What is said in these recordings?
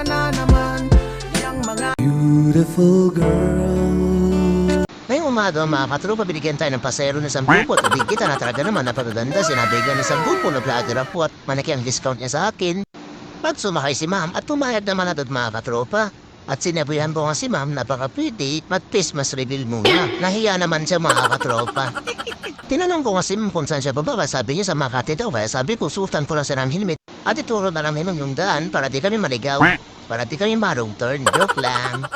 ka na naman, yung mga beautiful girl. Ngayong umaga mga katropa, binigyan tayo ng pasero ng 10 at big kita na talaga naman napagaganda. Sinabigan ng 10 na vlogger po at malaki ang discount niya sa akin. Pag sumakay si ma'am at pumayag naman agad mga katropa. At sinabihan ko nga si ma'am na baka pwede mag-Christmas reveal muna. Nahiya naman siya mga katropa. Tinanong ko nga si ma'am kung saan siya bababa. Sabi niya sa Makati daw. Kaya sabi ko susutan ko lang sa ng helmet. At ituro na lang yung daan para di kami maligaw. Para di kami marong turn. Joke lang.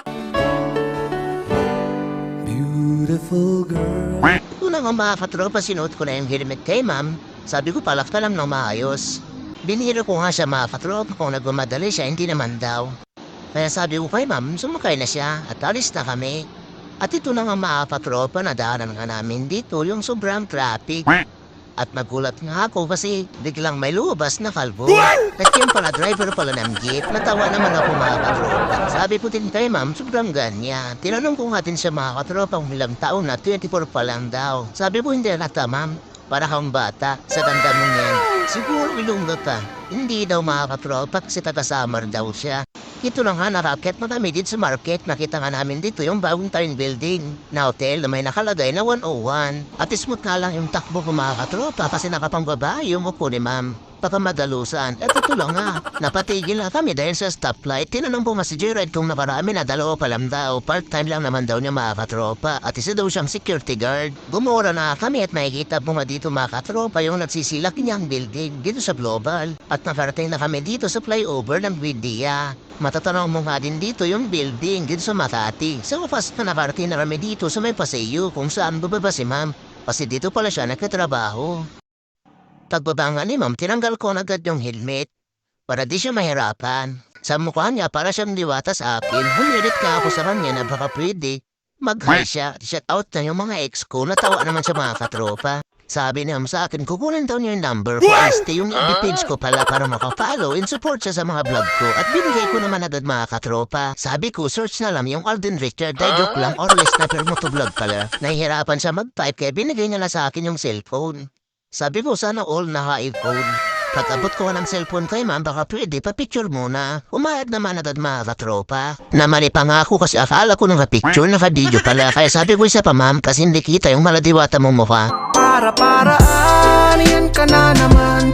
Beautiful girl. Una nga mga katropa, sinuot ko na yung helmet kay ma'am. Sabi ko palak na lang ng maayos. Biniro ko nga siya mga katropa kung nagmamadali siya, hindi naman daw. Kaya sabi ko kay ma'am, sumakay na siya at alis na kami. At ito na nga mga katropa, nadaanan nga namin dito yung sobrang traffic. At nagulat nga ako kasi biglang may lumabas na kalbo. At yung pala driver pala ng jeep, natawa naman ako mga katropa. Sabi ko din kay ma'am, sobrang ganyan. Tinanong ko nga din sa mga katropa kung ilang taon na 24 pa lang daw. Sabi ko hindi nata ma'am, para kang bata sa tanda mo niyan. Siguro ilungga pa. Hindi daw mga katropa kasi taga-summer daw siya. Ito na nga na-racket na kami dito sa market. Nakita nga namin dito yung bagong Tarn Building na hotel na may nakalagay na 101. At smooth nga lang yung takbo ko mga katropa kasi nakapangbaba yung upo ni ma'am. Pagkamadalusan. At ito lang nga, napatigil na kami dahil sa stoplight. Tinanong po nga si Jared kung nakarami na 2 pa lang daw. Part-time lang naman daw niya mga katropa. At isa daw siyang security guard. Gumura na kami at makikita po nga dito mga katropa yung nagsisilak niyang building dito sa Global. At nakarating na kami dito sa flyover ng Widya. Matatanaw mo nga din dito yung building dito sa Makati. So fast na nakarating na kami dito sa may Paseo kung saan bababa si ma'am. Kasi dito pala siya nagkatrabaho. Pagbaba nga ni ma'am, tinanggal ko na agad yung helmet para di siya mahirapan. Sa mukha niya para siyang diwata sa akin. Humirit ka ako sa kanya na baka pwede. Mag-hi siya. Shout out na yung mga ex ko. Natawa naman sa mga katropa. Sabi niya sa akin, kukunin daw niya yung number ko. Este yung FB page ko pala para makafollow and support siya sa mga vlog ko. At binigay ko naman agad mga katropa. Sabi ko, search na lang yung Alden Richard. Ay joke lang, or less na pero motovlog pala. Nahihirapan siya mag-type kaya binigay niya lang sa akin yung cellphone. Sabi ko, sana all naka-iPhone. Pag-abot ko ng cellphone kay ma'am, baka pwede pa-picture muna. Umayag naman agad mga katropa. Namali pa nga ako kasi akala ko naka-picture, naka-video pala. Kaya sabi ko isa pa ma'am, kasi hindi kita yung maladiwata mong mukha. Para-paraan, yan ka na naman.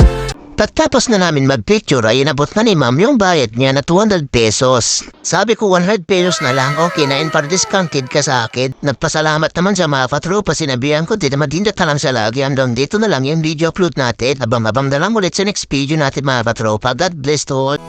Pagtapos na namin mag-picture ay inabot na ni ma'am yung bayad niya na 200 pesos. Sabi ko 100 pesos na lang, okay na in para discounted ka sa akin. Nagpasalamat naman sa mga katropa, sinabihan ko din na madindat na lang siya lagi. Hanggang dito na lang yung video upload natin. Abang-abang na lang ulit sa next video natin mga katropa. God bless to all.